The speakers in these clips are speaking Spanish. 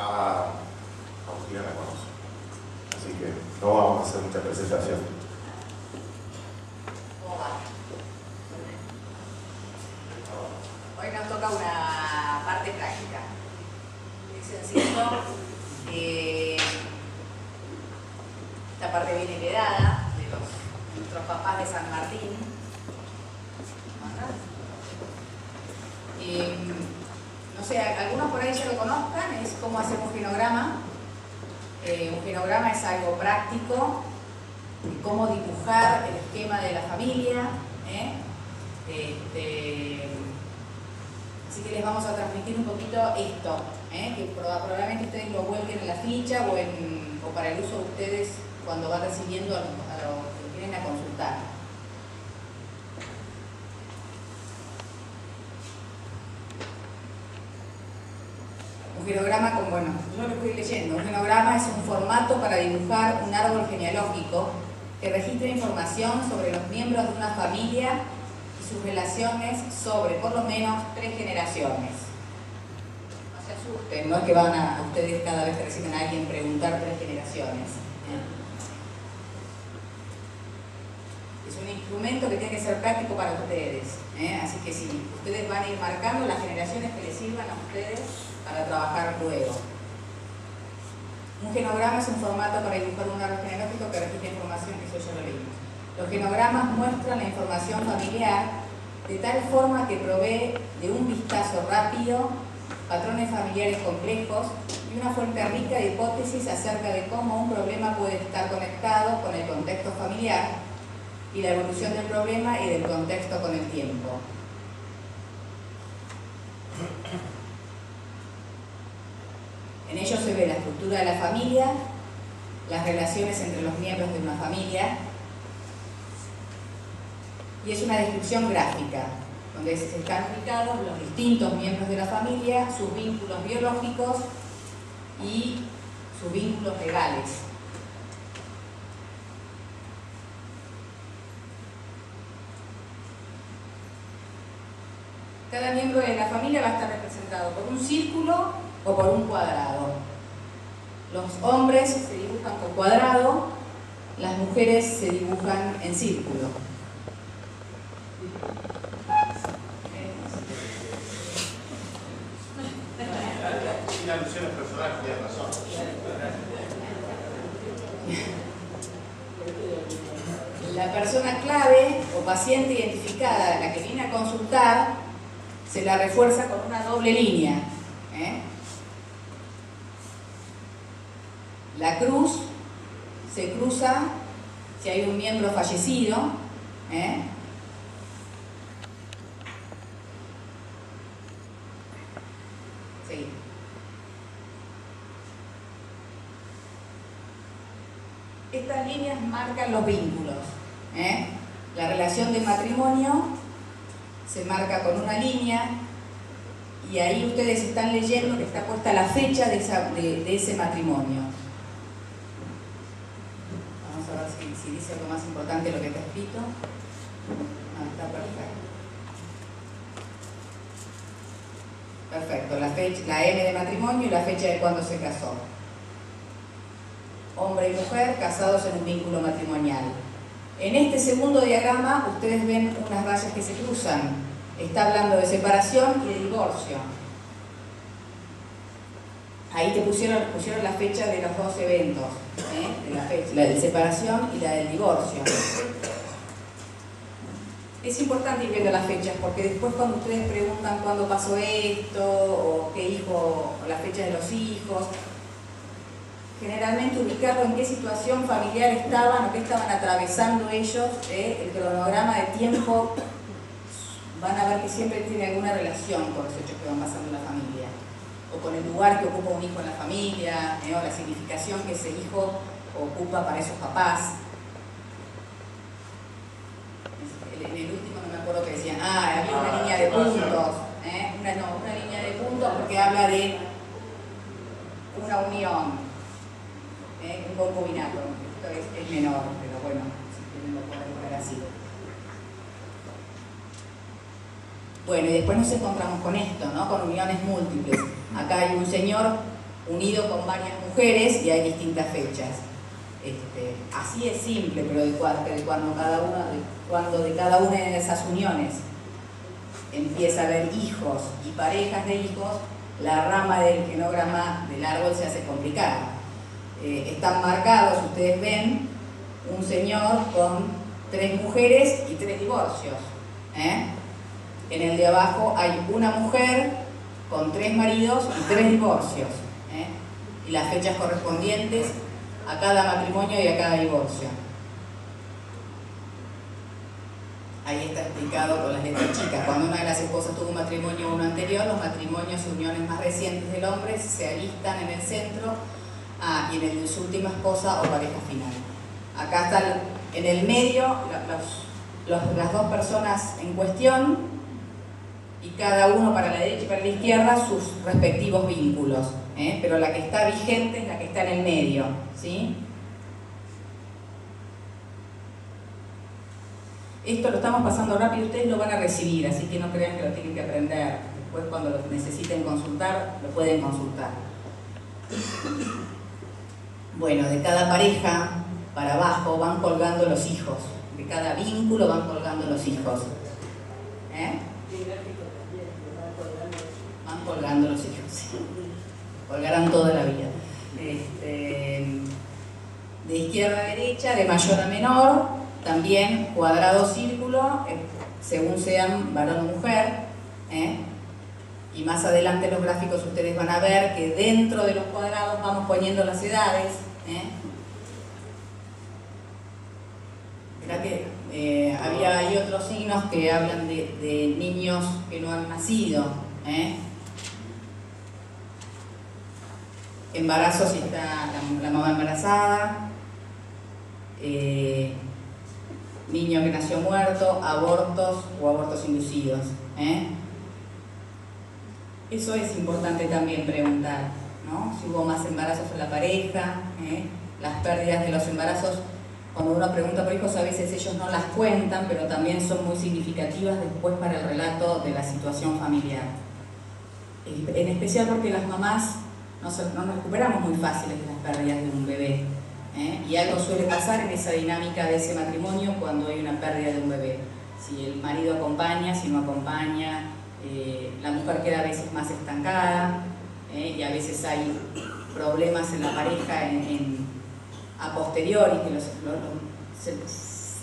Agustina la conoce. Así que no vamos a hacer mucha presentación. Hoy nos toca una parte práctica. Es sencillo. Esta parte viene heredada de nuestros papás de San Martín. No sé, algunos por ahí ya lo conozcan, es cómo hacer un genograma. Un genograma es algo práctico, de cómo dibujar el esquema de la familia. Así que les vamos a transmitir un poquito esto, que probablemente ustedes lo vuelquen en la ficha o para el uso de ustedes cuando van recibiendo a los que vienen a consultar. Un genograma, yo lo estoy leyendo, un genograma es un formato para dibujar un árbol genealógico que registra información sobre los miembros de una familia y sus relaciones sobre por lo menos 3 generaciones. No se asusten, no es que van a ustedes cada vez que reciben a alguien preguntar 3 generaciones. Es un instrumento que tiene que ser práctico para ustedes. Así que sí, ustedes van a ir marcando las generaciones que les sirvan a ustedes para trabajar luego. Un genograma es un formato para dibujar un árbol genealógico que registra información, eso ya lo leímos. Los genogramas muestran la información familiar de tal forma que provee de un vistazo rápido, patrones familiares complejos y una fuente rica de hipótesis acerca de cómo un problema puede estar conectado con el contexto familiar y la evolución del problema y del contexto con el tiempo. En ellos se ve la estructura de la familia, las relaciones entre los miembros de una familia, y es una descripción gráfica, donde se están ubicados los distintos miembros de la familia, sus vínculos biológicos y sus vínculos legales. Cada miembro de la familia va a estar representado por un círculo o por un cuadrado. Los hombres se dibujan por cuadrado, las mujeres se dibujan en círculo. Sin alusiones personales, tienes razón. La persona clave o paciente identificada, la que viene a consultar, se la refuerza con una doble línea. La cruz se cruza si hay un miembro fallecido. Sí. Estas líneas marcan los vínculos. La relación de matrimonio se marca con una línea y ahí ustedes están leyendo que está puesta la fecha de ese matrimonio. Vamos a ver si dice algo más importante lo que está escrito. Está perfecto. Perfecto, la fecha, la M de matrimonio y la fecha de cuando se casó. Hombre y mujer casados en un vínculo matrimonial. En este segundo diagrama ustedes ven unas rayas que se cruzan. Está hablando de separación y de divorcio. Ahí te pusieron la fecha de los dos eventos, la de separación y la del divorcio. Es importante ir viendo las fechas porque después cuando ustedes preguntan cuándo pasó esto o qué hijo, o la fecha de los hijos, generalmente ubicarlo en qué situación familiar estaban o qué estaban atravesando ellos, el cronograma de tiempo, van a ver que siempre tiene alguna relación con los hechos que van pasando en la familia, o con el lugar que ocupa un hijo en la familia, o la significación que ese hijo ocupa para esos papás. En el último no me acuerdo que decían, había una línea de puntos, una línea de puntos porque habla de una unión. Un concubinato, esto es menor, pero bueno, si quieren lo pueden poner así. Bueno, y después nos encontramos con esto, ¿no? Con uniones múltiples. Acá hay un señor, unido con varias mujeres y hay distintas fechas. Así es simple, pero cuando de cada una de esas uniones empieza a haber hijos y parejas de hijos, la rama del genograma del árbol se hace complicada. Están marcados, ustedes ven, un señor con 3 mujeres y 3 divorcios. En el de abajo hay una mujer con 3 maridos y 3 divorcios. Y las fechas correspondientes a cada matrimonio y a cada divorcio. Ahí está explicado con las letras chicas. Cuando una de las esposas tuvo un matrimonio o uno anterior, los matrimonios y uniones más recientes del hombre se alistan en el centro y en el de su última esposa o pareja final. Acá está en el medio las 2 personas en cuestión y cada uno para la derecha y para la izquierda sus respectivos vínculos. Pero la que está vigente es la que está en el medio, ¿sí? Esto lo estamos pasando rápido, ustedes lo van a recibir, así que no crean que lo tienen que aprender. Después cuando lo necesiten consultar, lo pueden consultar. Bueno, de cada pareja para abajo van colgando los hijos. De cada vínculo van colgando los hijos. Van colgando los hijos, sí. Colgarán toda la vida. De izquierda a derecha, de mayor a menor, también cuadrado, círculo, según sean varón o mujer. Y más adelante en los gráficos ustedes van a ver que dentro de los cuadrados vamos poniendo las edades. Mirá que hay otros signos que hablan de niños que no han nacido. Embarazos, si está la mamá embarazada, niño que nació muerto, abortos o abortos inducidos. Eso es importante también preguntar, ¿no? Si hubo más embarazos en la pareja, las pérdidas de los embarazos. Cuando uno pregunta por hijos, a veces ellos no las cuentan, pero también son muy significativas después para el relato de la situación familiar. En especial porque las mamás no nos recuperamos muy fáciles de las pérdidas de un bebé. Y algo suele pasar en esa dinámica de ese matrimonio cuando hay una pérdida de un bebé. Si el marido acompaña, si no acompaña, la mujer queda a veces más estancada, y a veces hay problemas en la pareja a posteriori, que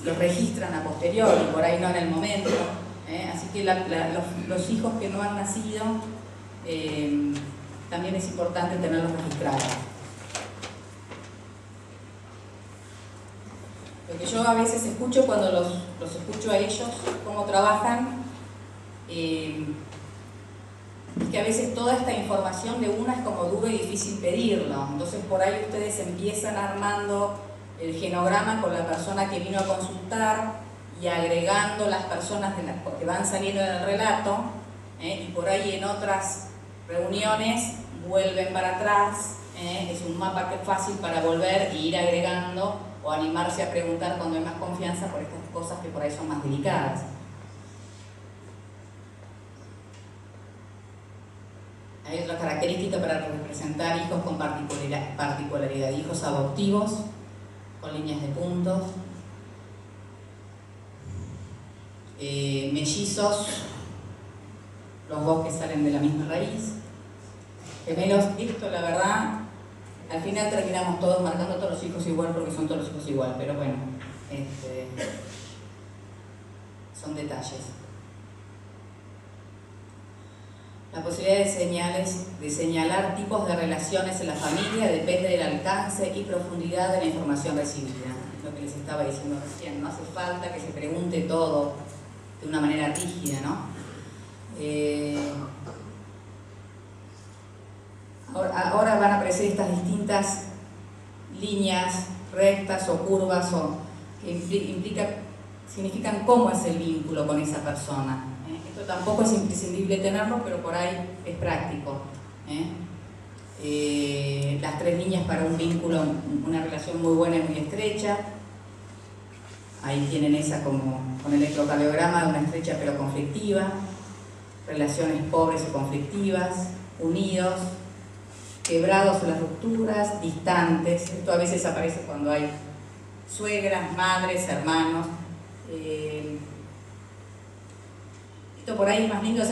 los registran a posteriori, por ahí no en el momento. Así que los hijos que no han nacido, también es importante tenerlos registrados. Lo que yo a veces escucho cuando los escucho a ellos, cómo trabajan, es que a veces toda esta información de una es como duro y difícil pedirlo. Entonces por ahí ustedes empiezan armando el genograma con la persona que vino a consultar y agregando las personas que van saliendo en el relato, y por ahí en otras reuniones vuelven para atrás. Es un mapa que es fácil para volver e ir agregando o animarse a preguntar cuando hay más confianza por estas cosas que por ahí son más delicadas. Hay otra característica para representar hijos con particularidad, hijos adoptivos, con líneas de puntos, mellizos, los 2 que salen de la misma raíz, gemelos. Esto la verdad, al final terminamos todos marcando a todos los hijos igual porque son todos los hijos igual, pero bueno, son detalles. La posibilidad de señalar tipos de relaciones en la familia depende del alcance y profundidad de la información recibida. Es lo que les estaba diciendo recién, no hace falta que se pregunte todo de una manera rígida, ¿no? Ahora van a aparecer estas distintas líneas rectas o curvas que significan cómo es el vínculo con esa persona. Esto tampoco es imprescindible tenerlo, pero por ahí es práctico. Las 3 líneas para un vínculo, una relación muy buena y muy estrecha. Ahí tienen esa como con el electrocardiograma de una estrecha pero conflictiva. Relaciones pobres o conflictivas, unidos. quebrados o las rupturas, distantes. Esto a veces aparece cuando hay suegras, madres, hermanos. Esto por ahí es más lindo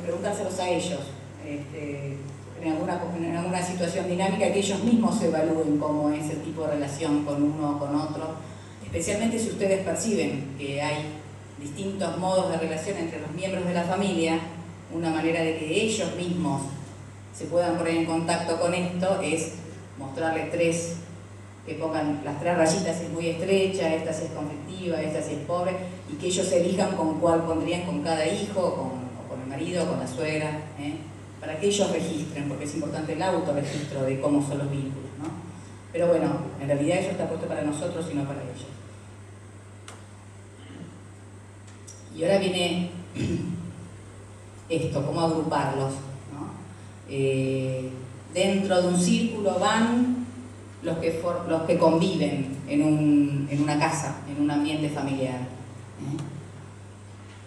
preguntárselos a ellos. En alguna situación dinámica, que ellos mismos evalúen cómo es el tipo de relación con uno o con otro, especialmente si ustedes perciben que hay distintos modos de relación entre los miembros de la familia. Una manera de que ellos mismos se puedan poner en contacto con esto es mostrarles que pongan las 3 rayitas, si es muy estrecha, esta si es conflictiva, esta si es pobre, y que ellos elijan con cuál pondrían con cada hijo, o con el marido, o con la suegra, para que ellos registren, porque es importante el autorregistro de cómo son los vínculos, ¿no? Pero bueno, en realidad eso está puesto para nosotros y no para ellos. Y ahora viene esto, cómo agruparlos, ¿no? Dentro de un círculo van los que conviven en una casa, en un ambiente familiar.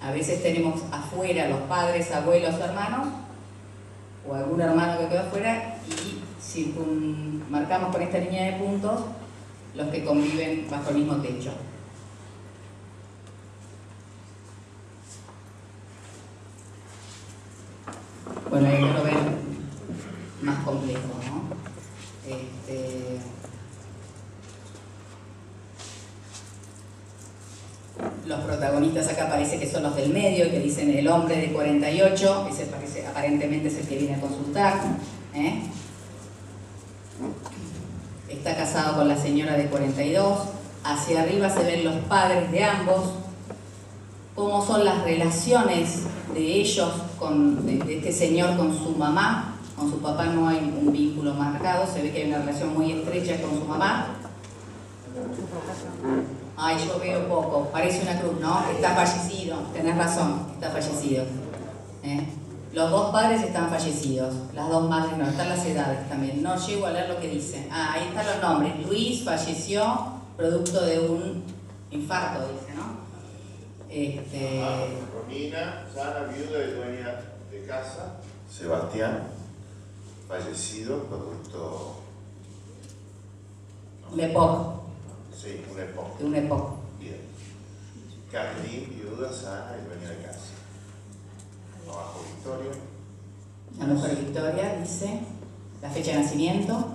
A veces tenemos afuera los padres, abuelos, hermanos, o algún hermano que quedó afuera, y marcamos con esta línea de puntos los que conviven bajo el mismo techo. Bueno, ahí lo ven más complejo, ¿no? Los protagonistas acá parece que son los del medio, que dicen el hombre de 48, ese parece, aparentemente es el que viene a consultar. Está casado con la señora de 42. Hacia arriba se ven los padres de ambos, cómo son las relaciones de ellos, de este señor con su mamá. Con su papá no hay un vínculo marcado, se ve que hay una relación muy estrecha con su mamá. Ay, yo veo poco, parece una cruz, ¿no? Está fallecido, tenés razón, está fallecido. Los 2 padres están fallecidos, las 2 madres no, están las edades también. No llego a leer lo que dice. Ahí están los nombres. Luis falleció producto de un infarto, dice, ¿no? Romina, sana, viuda y dueña de casa. Sebastián, fallecido producto... Un EPOC. Sí, un EPOC. De un EPOC. Bien. Carlín, viuda, sana y dueña de casa. Abajo Victoria. La mujer Victoria dice la fecha de nacimiento.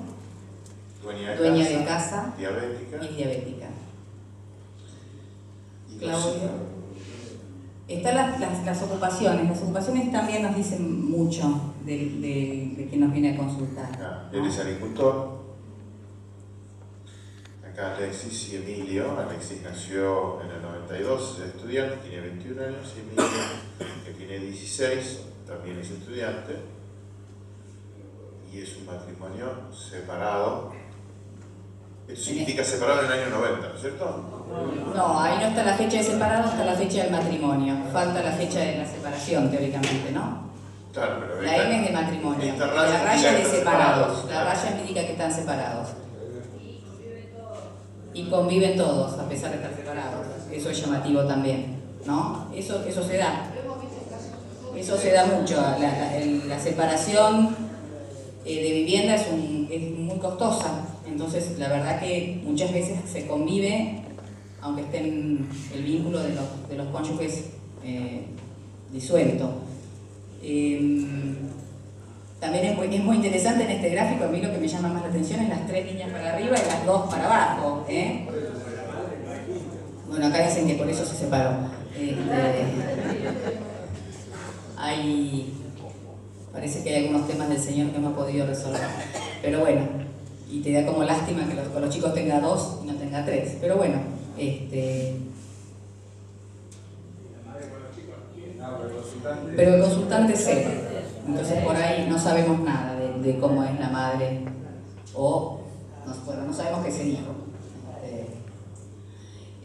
Dueña de casa. Diabética. Y diabética. Y Claudio. Están las ocupaciones. Las ocupaciones también nos dicen mucho de quien nos viene a consultar. Él es agricultor. Acá Alexis y Emilio. Alexis nació en el 92, es estudiante, tiene 21 años, y Emilio, que tiene 16, también es estudiante, y es un matrimonio separado. Eso significa separado en el año 90, ¿no es cierto? No, ahí no está la fecha de separado, está la fecha del matrimonio. Falta la fecha de la separación, teóricamente, ¿no? Claro, pero la M es de matrimonio, la raya es de separados. La raya indica que están separados. Y conviven todos, a pesar de estar separados. Eso es llamativo también, ¿no? Eso se da. Eso se da mucho. La separación de vivienda es muy costosa. Entonces, la verdad que muchas veces se convive, aunque esté en el vínculo de los cónyuges disuelto. También es muy interesante en este gráfico. A mí lo que me llama más la atención es las 3 líneas para arriba y las 2 para abajo. Bueno, acá dicen que por eso se separó. Parece que hay algunos temas del Señor que no ha podido resolver. Pero bueno, y te da como lástima que con los chicos tenga 2 y no tenga 3. Pero bueno, pero el consultante es él. Entonces por ahí no sabemos nada de cómo es la madre, o no sabemos qué se dijo.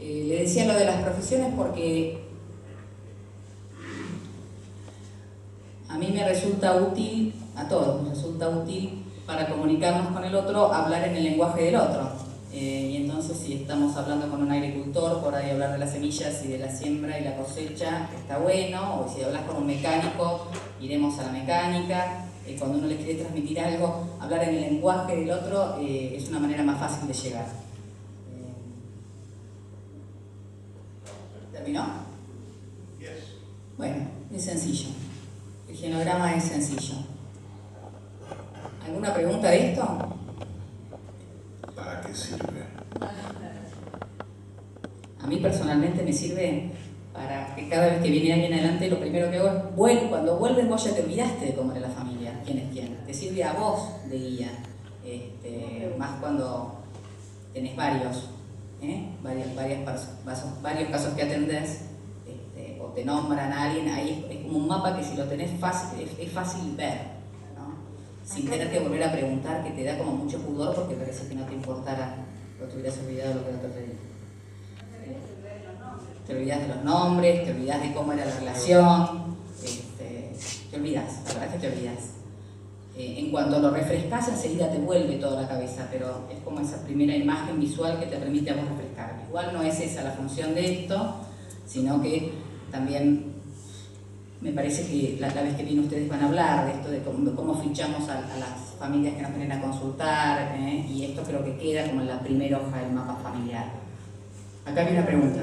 Le decía lo de las profesiones porque a mí me resulta útil, a todos nos resulta útil para comunicarnos con el otro, hablar en el lenguaje del otro. Y entonces si estamos hablando con un agricultor, por ahí hablar de las semillas y de la siembra y la cosecha está bueno, o si hablas con un mecánico, iremos a la mecánica. cuando uno le quiere transmitir algo, hablar en el lenguaje del otro es una manera más fácil de llegar. ¿Terminó? Bueno, es sencillo. El genograma es sencillo. ¿Alguna pregunta de esto? ¿Para qué sirve? A mí personalmente me sirve para que cada vez que viene alguien adelante, lo primero que hago es, cuando vuelves vos ya te olvidaste de cómo era la familia, quién es quién. Te sirve a vos de guía, más cuando tenés varios casos que atendés, o te nombran a alguien, ahí es como un mapa que si lo tenés fácil, es fácil ver, ¿no? Sin tener que volver a preguntar, que te da como mucho pudor porque parece que no te importara, o te hubieras olvidado lo que no te pedí. Te olvidas de los nombres, te olvidas de cómo era la relación, te olvidas, la verdad es que te olvidas. En cuanto lo refrescas, enseguida te vuelve toda la cabeza, pero es como esa primera imagen visual que te permite a vos refrescar. Igual no es esa la función de esto, sino que también me parece que la vez que viene ustedes van a hablar de esto, de cómo fichamos a las familias que nos vienen a consultar, y esto creo que queda como en la primera hoja del mapa familiar. Acá hay una pregunta.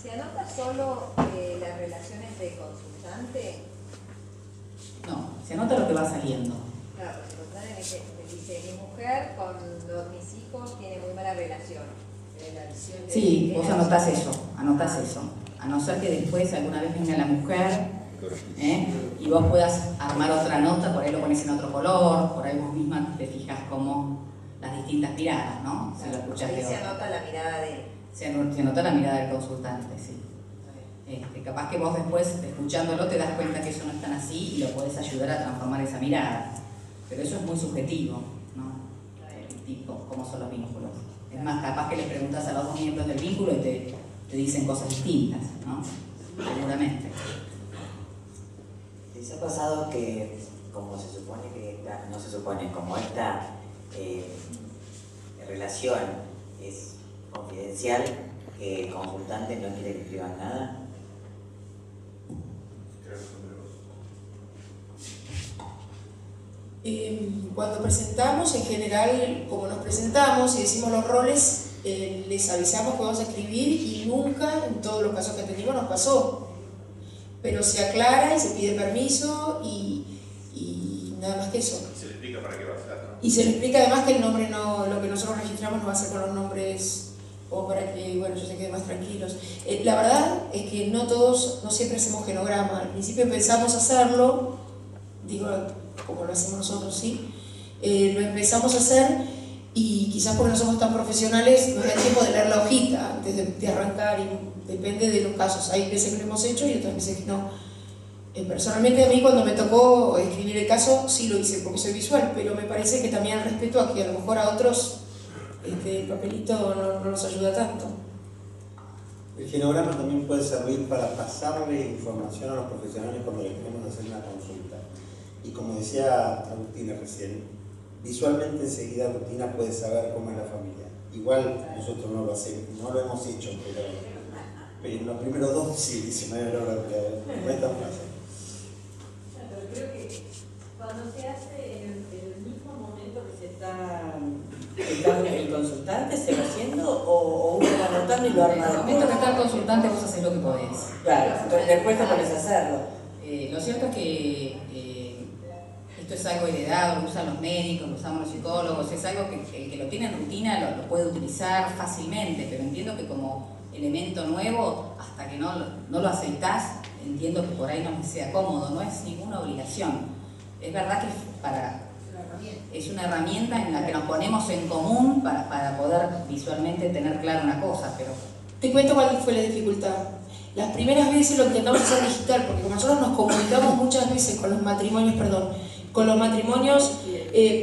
¿Se anota solo las relaciones de consultante? No, se anota lo que va saliendo. Claro, porque el consultante me dice, mi mujer con mis hijos tiene muy mala relación. Sí, vos anotás eso. A no ser que después alguna vez venga la mujer y vos puedas armar otra nota, por ahí lo pones en otro color, por ahí vos misma te fijas como las distintas miradas, ¿no? Si lo escuchaste. Ahí se anota la mirada de él. Se anota la mirada del consultante, sí. Capaz que vos después, escuchándolo, te das cuenta que eso no es tan así y lo podés ayudar a transformar esa mirada. Pero eso es muy subjetivo, ¿no? El tipo, cómo son los vínculos. Es más, capaz que le preguntas a los dos miembros del vínculo y te dicen cosas distintas, ¿no? Seguramente. ¿Les ha pasado que, como se supone que no se supone, como esta relación es confidencial, que el consultante no quiere que escriban nada? Cuando presentamos, en general, como nos presentamos y decimos los roles, les avisamos que vamos a escribir y nunca, en todos los casos que atendimos, nos pasó. Pero se aclara y se pide permiso y nada más que eso. Se le explica para qué va a ser, ¿no? Y se le explica además que el nombre no, lo que nosotros registramos no va a ser con los nombres, o para que, bueno, ellos se queden más tranquilos. La verdad es que no siempre hacemos genograma. Al principio empezamos a hacerlo, digo, como lo hacemos nosotros, ¿sí? Lo empezamos a hacer y quizás porque no somos tan profesionales nos da tiempo de leer la hojita antes de arrancar, y depende de los casos. Hay veces que lo hemos hecho y otras veces que no. Personalmente a mí cuando me tocó escribir el caso sí lo hice porque soy visual, pero me parece que también al respeto a que a lo mejor a otros el papelito no nos ayuda tanto. El genograma también puede servir para pasarle información a los profesionales cuando les queremos hacer una consulta. Y como decía Agustina recién, visualmente enseguida Agustina puede saber cómo es la familia. Igual nosotros no lo hemos hecho, pero en los primeros dos sí, dice María Laura, no es tan fácil. Pero creo que cuando se hace en el mismo momento que se está el consultante, ¿se va haciendo o uno va anotando y lo arma? En el momento que está el consultante vos haces lo que podés. Claro, entonces después te pones a hacerlo. Lo cierto es que esto es algo heredado, lo usan los médicos, lo usamos los psicólogos, es algo que el que lo tiene en rutina lo puede utilizar fácilmente, pero entiendo que como elemento nuevo, hasta que no lo aceitás, entiendo que por ahí no sea cómodo, no es ninguna obligación. Es verdad que es una herramienta en la que nos ponemos en común para poder visualmente tener clara una cosa, pero... Te cuento cuál fue la dificultad. Las primeras veces lo intentamos hacer digital, porque como nosotros nos comunicamos muchas veces con los matrimonios,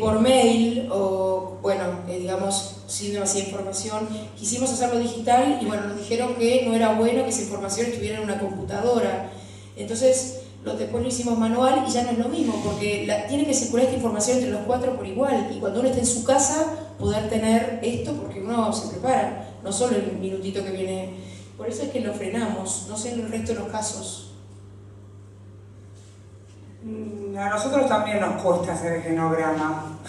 por mail o, bueno, digamos, sin demasiada información, quisimos hacerlo digital y bueno, nos dijeron que no era bueno que esa información estuviera en una computadora. Entonces, después lo hicimos manual y ya no es lo mismo, porque tiene que circular esta información entre los cuatro por igual, y cuando uno esté en su casa, poder tener esto, porque uno se prepara, no solo el minutito que viene. Por eso es que lo frenamos, no sé en el resto de los casos. A nosotros también nos cuesta hacer el genograma.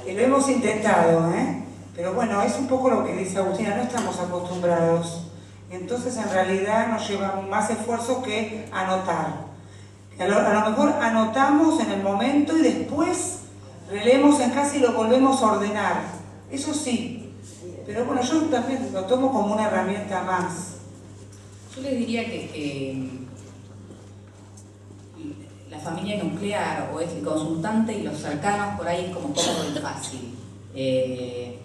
Y lo hemos intentado, pero bueno, es un poco lo que dice Agustina, no estamos acostumbrados. Entonces en realidad nos lleva más esfuerzo que anotar. A lo mejor anotamos en el momento y después releemos en casa y lo volvemos a ordenar. Eso sí. Pero bueno, yo también lo tomo como una herramienta más. Yo les diría que la familia nuclear o es el consultante y los cercanos por ahí es como cómodo y fácil. Y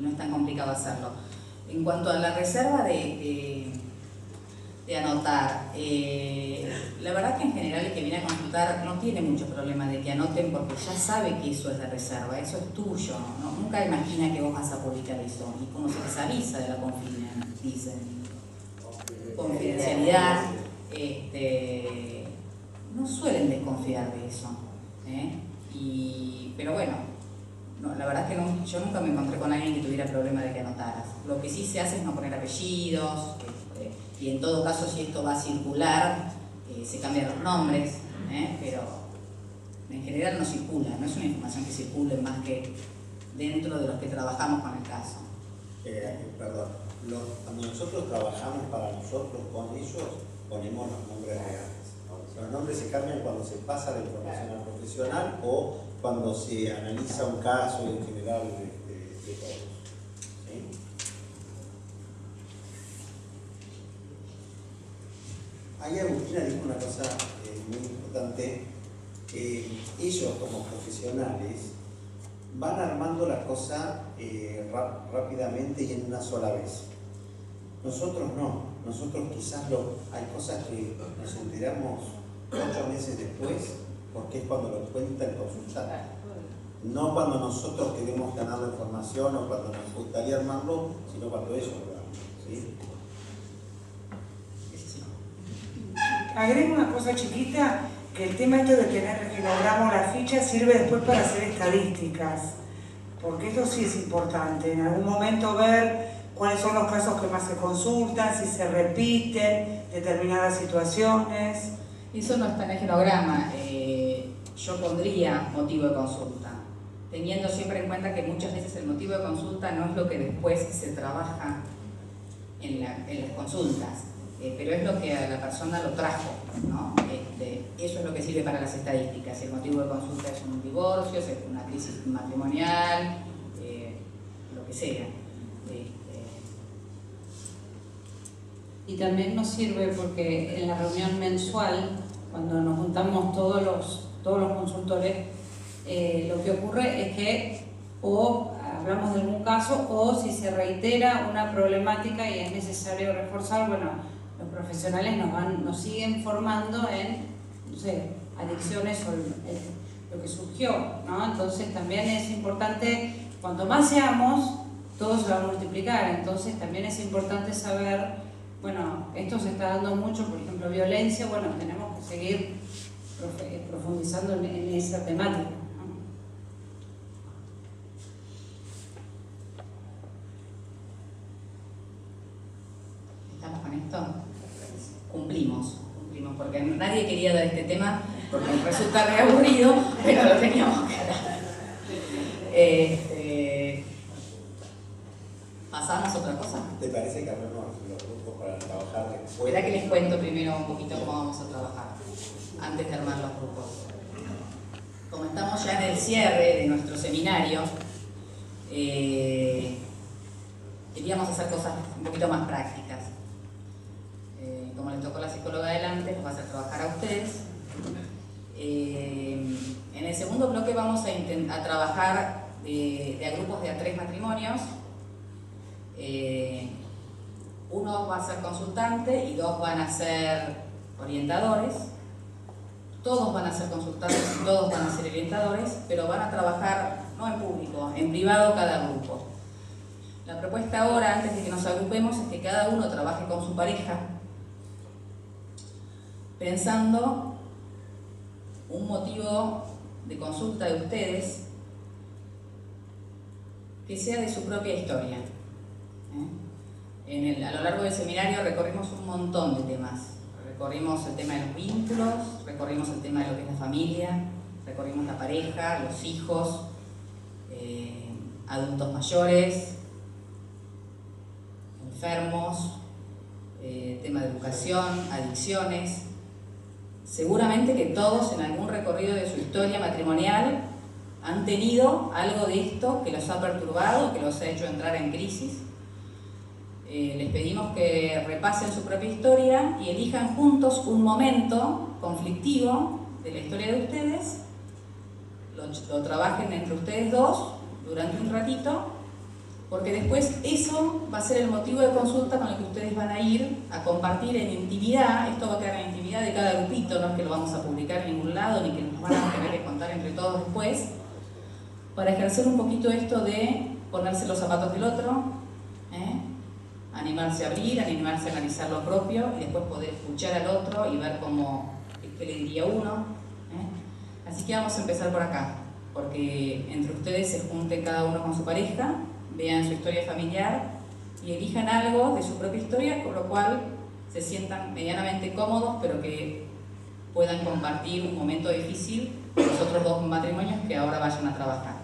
no es tan complicado hacerlo. En cuanto a la reserva de anotar, la verdad que en general el que viene a consultar no tiene mucho problema de que anoten porque ya sabe que eso es de reserva, eso es tuyo, ¿no? Nunca imagina que vos vas a publicar eso, y como se les avisa de la confidencialidad, no suelen desconfiar de eso, pero bueno, no, la verdad es que yo nunca me encontré con alguien que tuviera problema de que anotaras. Lo que sí se hace es no poner apellidos, y en todo caso si esto va a circular, se cambian los nombres, pero en general no circula, no es una información que circule más que dentro de los que trabajamos con el caso. Perdón, cuando nosotros trabajamos para nosotros con ellos, ponemos los nombres reales. Los nombres se cambian cuando se pasa la información al profesional o cuando se analiza un caso en general de todos. ¿Sí? Ahí Agustina dijo una cosa muy importante. Ellos como profesionales van armando la cosa rápidamente y en una sola vez. Nosotros no. Nosotros quizás hay cosas que nos enteramos 8 meses después, porque es cuando lo cuenta el consultante. No cuando nosotros queremos ganar la información o cuando nos gustaría armarlo, sino cuando ellos lo arman. ¿Sí? Agrego una cosa chiquita, que el tema de tener el genograma o la ficha sirve después para hacer estadísticas, porque esto sí es importante. En algún momento ver cuáles son los casos que más se consultan, si se repiten determinadas situaciones. Eso no está en el genograma. Yo pondría motivo de consulta, teniendo siempre en cuenta que muchas veces el motivo de consulta no es lo que después se trabaja en las consultas, pero es lo que a la persona lo trajo, ¿no? Eso es lo que sirve para las estadísticas. Si el motivo de consulta es un divorcio, si es una crisis matrimonial, lo que sea. Y también nos sirve porque en la reunión mensual, cuando nos juntamos todos los consultores, lo que ocurre es que o hablamos de algún caso o si se reitera una problemática y es necesario reforzar, bueno, los profesionales nos siguen formando en, no sé, adicciones o lo que surgió, ¿no? Entonces también es importante, cuanto más seamos, todo se va a multiplicar. Entonces también es importante saber, bueno, esto se está dando mucho, por ejemplo, violencia, bueno, tenemos que seguir profundizando en esa temática, ¿no? ¿Estamos con esto? Cumplimos, porque nadie quería dar este tema, porque resulta re aburrido, pero lo teníamos que dar. ¿Pasamos a otra cosa? ¿Te parece que hablemos los grupos para trabajar después? Espera que les cuento primero un poquito cómo vamos a trabajar, antes de armar los grupos. Como estamos ya en el cierre de nuestro seminario, queríamos hacer cosas un poquito más prácticas. Como les tocó la psicóloga adelante, los va a hacer trabajar a ustedes. En el segundo bloque vamos a trabajar de a grupos de a 3 matrimonios. Uno va a ser consultante y 2 van a ser orientadores. Todos van a ser consultantes y todos van a ser orientadores, pero van a trabajar no en público, en privado cada grupo. La propuesta ahora, antes de que nos agrupemos, es que cada uno trabaje con su pareja, pensando un motivo de consulta de ustedes que sea de su propia historia. A lo largo del seminario recorrimos un montón de temas. Recorrimos el tema de los vínculos, recorrimos el tema de lo que es la familia, recorrimos la pareja, los hijos, adultos mayores, enfermos, tema de educación, adicciones. Seguramente que todos en algún recorrido de su historia matrimonial han tenido algo de esto que los ha perturbado, que los ha hecho entrar en crisis. Les pedimos que repasen su propia historia y elijan juntos un momento conflictivo de la historia de ustedes, lo trabajen entre ustedes dos durante un ratito, porque después eso va a ser el motivo de consulta con el que ustedes van a ir a compartir en intimidad. Esto va a quedar en intimidad de cada grupito, no es que lo vamos a publicar en ningún lado, ni que nos van a tener que contar entre todos después, para ejercer un poquito esto de ponerse los zapatos del otro, animarse a abrir, animarse a analizar lo propio y después poder escuchar al otro y ver qué le diría uno. Así que vamos a empezar por acá, porque entre ustedes se junten cada uno con su pareja, vean su historia familiar y elijan algo de su propia historia, con lo cual se sientan medianamente cómodos, pero que puedan compartir un momento difícil con los otros dos matrimonios que ahora vayan a trabajar.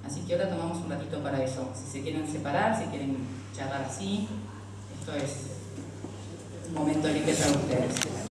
Así que ahora tomamos un ratito para eso. Si se quieren separar, si quieren charlar así, esto es un momento libre para ustedes.